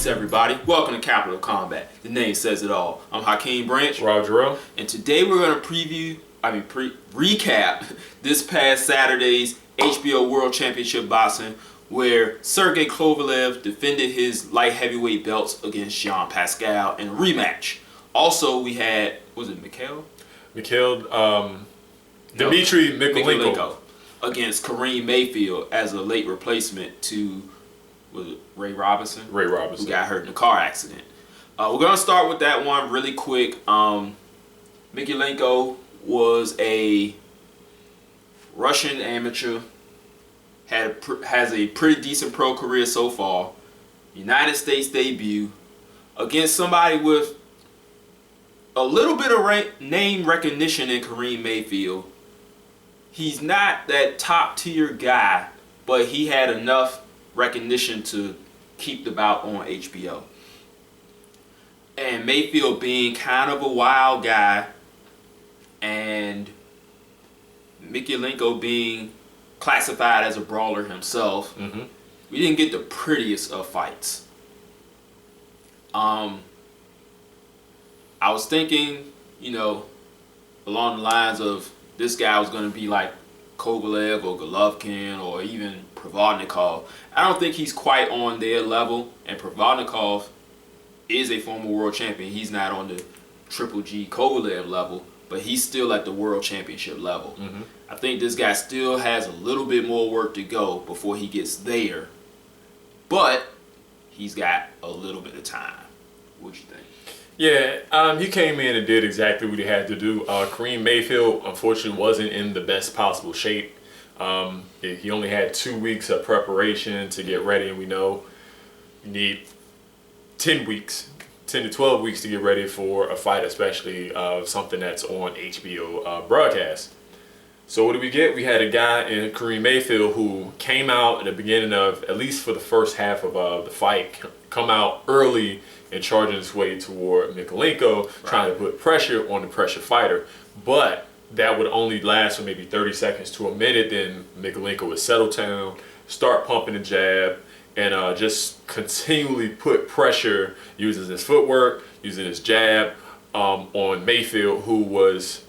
Peace, everybody. Welcome to Capital Combat. The name says it all. I'm Hakeem Branch. Roger. And today we're going to recap this past Saturday's HBO World Championship Boxing, where Sergey Kovalev defended his light heavyweight belts against Kovalev-Pascal in a rematch. Also, we had, was it Dmitry Mikulenko against Kareem Mayfield as a late replacement to, was it Ray Robinson? Ray Robinson. Who got hurt in a car accident. We're going to start with that one really quick. Mikulenko was a Russian amateur, has a pretty decent pro career so far. United States debut against somebody with a little bit of name recognition in Kareem Mayfield. He's not that top tier guy, but he had enough recognition to keep the bout on HBO. And Mayfield being kind of a wild guy, and Mikulenko being classified as a brawler himself, we didn't get the prettiest of fights. I was thinking, along the lines of this guy was going to be like Kovalev or Golovkin or even Provodnikov. I don't think he's quite on their level, and Provodnikov is a former world champion. He's not on the Triple G Kovalev level, but he's still at the world championship level. I think this guy still has a little bit more work to go before he gets there, but he's got a little bit of time. What you think? Yeah, he came in and did exactly what he had to do. Kareem Mayfield, unfortunately, wasn't in the best possible shape. He only had 2 weeks of preparation to get ready, and we know you need 10 to 12 weeks to get ready for a fight, especially something that's on HBO broadcast. So what did we get? We had a guy in Kareem Mayfield who came out at the beginning of, at least for the first half of the fight, come out early and charging his way toward Mikulenko, trying to put pressure on the pressure fighter. But that would only last for maybe 30 seconds to a minute. Then Mikulenko would settle down, start pumping the jab, and just continually put pressure using his footwork, using his jab on Mayfield, who was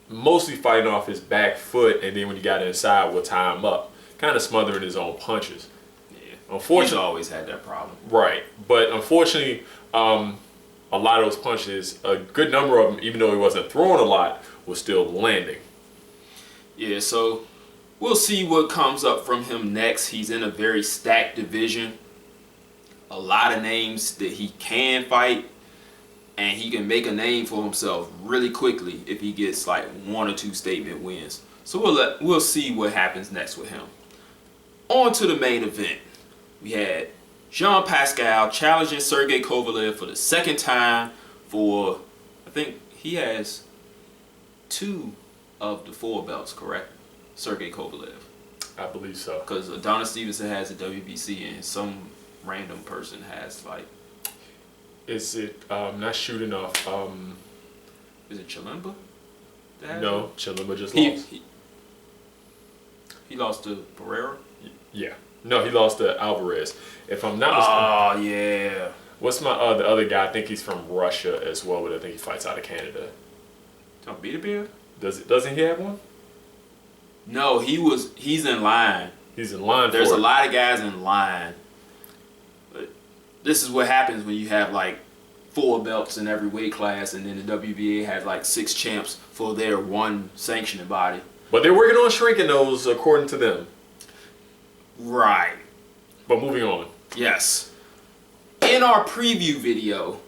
mostly fighting off his back foot, and then when he got inside would tie him up, kind of smothering his own punches. Unfortunately, he's always had that problem. Right. But unfortunately, a lot of those punches, a good number of them, even though he wasn't throwing a lot, was still landing. Yeah, so we'll see what comes up from him next. He's in a very stacked division. A lot of names that he can fight, and he can make a name for himself really quickly if he gets like 1 or 2 statement wins. So we'll see what happens next with him. On to the main event. We had Kovalev-Pascal challenging Sergey Kovalev for the second time for, I think he has 2 of the 4 belts, correct? Sergey Kovalev. I believe so. Because Adonis Stevenson has a WBC and some random person has like... Is it not shooting off? Is it Chilemba? No, Chilemba just lost. He lost to Pereira? Yeah. No, he lost to Alvarez. If I'm not Oh, mistaken. yeah. What's the other guy? I think he's from Russia as well, but I think he fights out of Canada. Tom Beterbiev? Doesn't he have one? No, he's in line. He's in line. There's a lot of guys in line. But this is what happens when you have like 4 belts in every weight class, and then the WBA has like 6 champs for their one sanctioning body. But they're working on shrinking those according to them. Right. But moving on. Yes. In our preview video,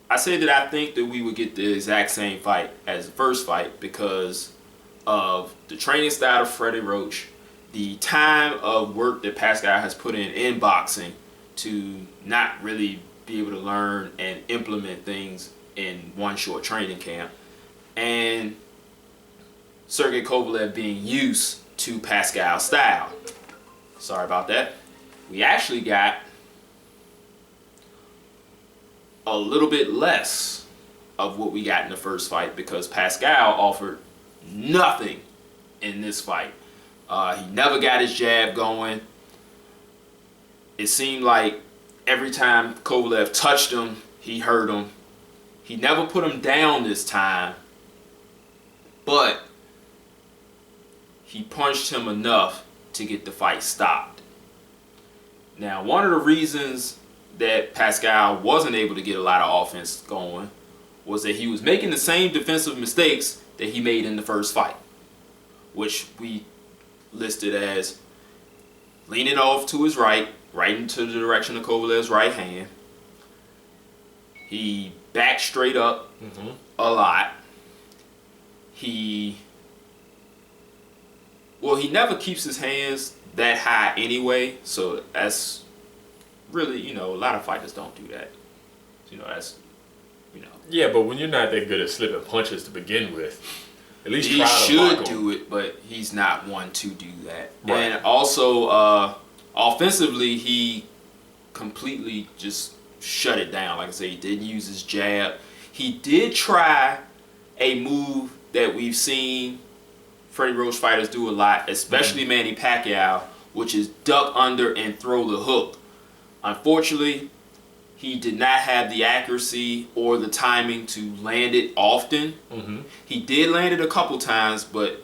I said that I think that we would get the exact same fight as the first fight because of the training style of Freddie Roach, the time of work that Pascal has put in boxing to not really be able to learn and implement things in one short training camp, and Sergey Kovalev being used to Pascal style. Sorry about that. We actually got a little bit less of what we got in the first fight because Pascal offered nothing in this fight. He never got his jab going. it seemed like every time Kovalev touched him, he hurt him. He never put him down this time, but he punched him enough to get the fight stopped. Now, one of the reasons that Pascal wasn't able to get a lot of offense going was that he was making the same defensive mistakes that he made in the first fight, which we listed as leaning off to his right into the direction of Kovalev's right hand. He backed straight up a lot. He never keeps his hands that high anyway, so that's really, a lot of fighters don't do that. Yeah, but when you're not that good at slipping punches to begin with, at least he try to should do it, but he's not one to do that. Right. And also, offensively, he completely just shut it down. Like I said, he didn't use his jab. He did try a move that we've seen Freddie Roach fighters do a lot, especially Manny Pacquiao, which is duck under and throw the hook. Unfortunately, he did not have the accuracy or the timing to land it often. He did land it a couple times, but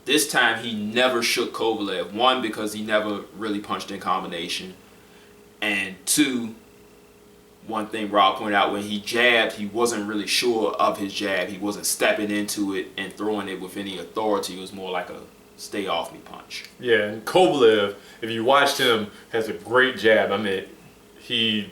this time he never shook Kovalev. One, because he never really punched in combination. And two, one thing Rob pointed out, when he jabbed, he wasn't really sure of his jab. He wasn't stepping into it and throwing it with any authority. It was more like a stay off me punch. Yeah, and Kovalev, if you watched him, has a great jab. I mean, he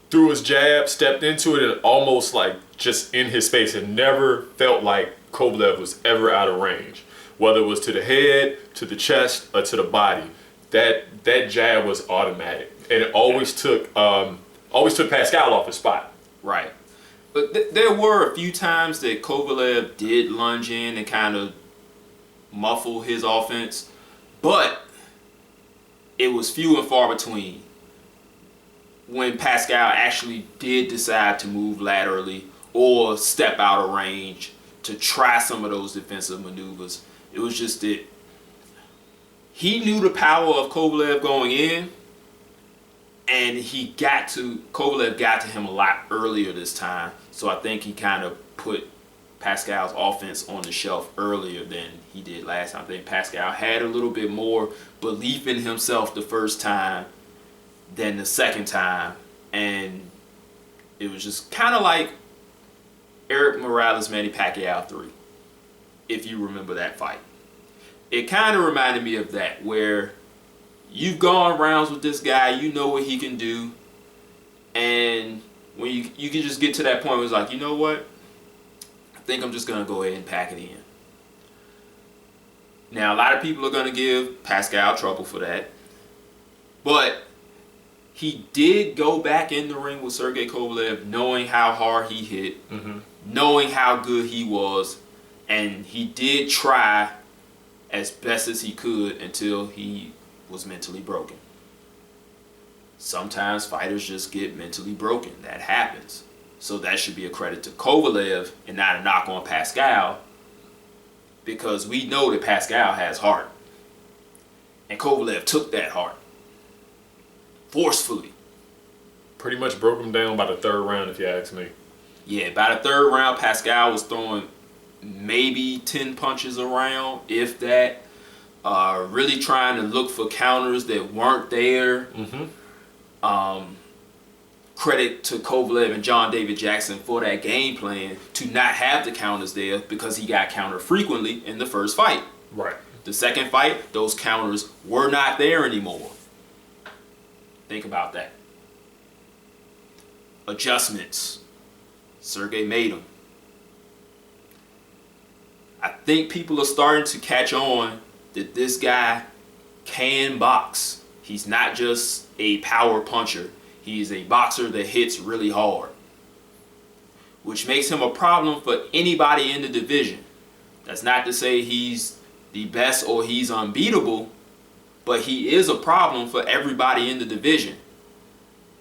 threw his jab, stepped into it, and almost like just in his face. It never felt like Kovalev was ever out of range, whether it was to the head, to the chest, or to the body. That jab was automatic, and it always took Pascal off his spot. Right. But there were a few times that Kovalev did lunge in and kind of muffle his offense, but it was few and far between when Pascal actually did decide to move laterally or step out of range to try some of those defensive maneuvers. It was just that he knew the power of Kovalev going in, and Kovalev got to him a lot earlier this time. So I think he kind of put Pascal's offense on the shelf earlier than he did last time. I think Pascal had a little bit more belief in himself the first time than the second time, and it was just kind of like Eric Morales Manny Pacquiao 3, if you remember that fight. It kind of reminded me of that, where you've gone rounds with this guy, you know what he can do, and when you can just get to that point where it's like, you know what, I think I'm just going to go ahead and pack it in. Now, a lot of people are going to give Pascal trouble for that, but he did go back in the ring with Sergey Kovalev knowing how hard he hit, knowing how good he was, and he did try as best as he could until he was mentally broken. Sometimes fighters just get mentally broken. That happens. So that should be a credit to Kovalev and not a knock on Pascal, because we know that Pascal has heart. And Kovalev took that heart forcefully. Pretty much broke him down by the third round, if you ask me. Yeah, by the third round, Pascal was throwing maybe 10 punches around, if that. Really trying to look for counters that weren't there. Credit to Kovalev and John David Jackson for that game plan to not have the counters there, because he got countered frequently in the first fight. Right. The second fight, those counters were not there anymore. Think about that. Adjustments. Sergey made them. I think people are starting to catch on that this guy can box. He's not just a power puncher. He's a boxer that hits really hard, which makes him a problem for anybody in the division. That's not to say he's the best or he's unbeatable, but he is a problem for everybody in the division.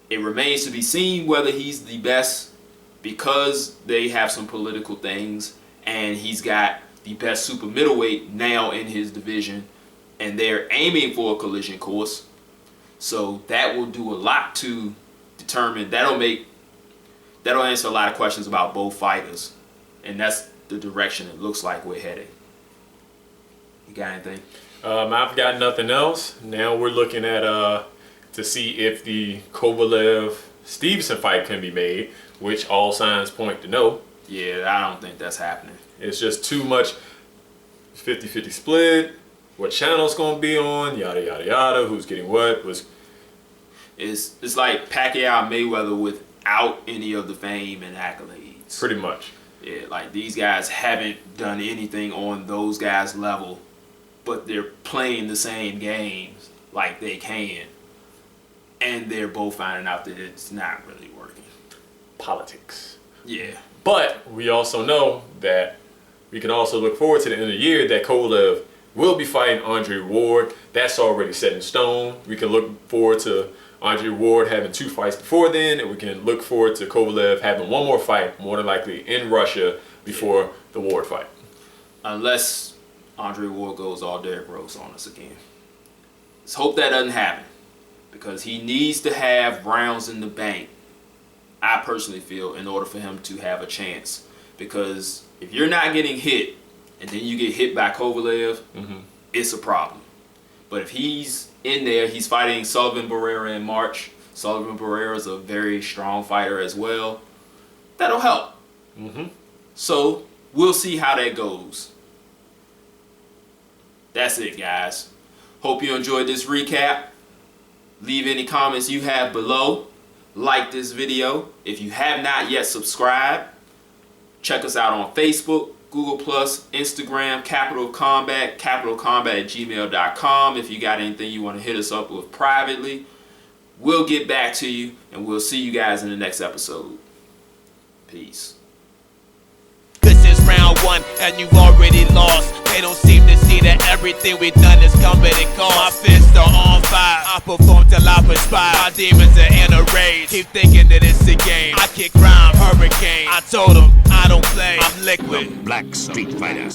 It remains to be seen whether he's the best, because they have some political things, and he's got the best super middleweight now in his division, and they're aiming for a collision course. So that will do a lot to determine. That'll answer a lot of questions about both fighters, and that's the direction it looks like we're heading. You got anything? I've got nothing else. Now we're looking at to see if the Kovalev-Stevenson fight can be made, which all signs point to no. Yeah, I don't think that's happening. It's just too much 50-50 split. What channel it's going to be on, yada, yada, yada, who's getting what. It's like Pacquiao Mayweather without any of the fame and accolades. Pretty much. Yeah, like these guys haven't done anything on those guys' level, but they're playing the same games like they can. And they're both finding out that it's not really working. Politics. Yeah. But we also know that we can also look forward to the end of the year that Kovalev will be fighting Andre Ward. That's already set in stone. We can look forward to Andre Ward having 2 fights before then, and we can look forward to Kovalev having 1 more fight, more than likely in Russia, before the Ward fight. Unless Andre Ward goes all Derrick Rose on us again. Let's hope that doesn't happen, because he needs to have rounds in the bank, I personally feel, in order for him to have a chance. Because if you're not getting hit, and then you get hit by Kovalev, it's a problem. But if he's in there, he's fighting Sullivan Barrera in March. Sullivan Barrera is a very strong fighter as well. That'll help. So we'll see how that goes. That's it, guys. Hope you enjoyed this recap. Leave any comments you have below. Like this video. If you have not yet subscribed, check us out on Facebook, Google+, Instagram, CapitalofCombat, CapitalofCombat@gmail.com. If you got anything you want to hit us up with privately, we'll get back to you, and we'll see you guys in the next episode. Peace. This is round 1 and you've already lost. They don't seem to see that everything we've done is coming and cost. My fists are on fire, I perform till I perspire. My demons are in a rage, keep thinking that it's a game. I kick crime, hurricane, I told them I don't play, I'm liquid. Black Street Fighter.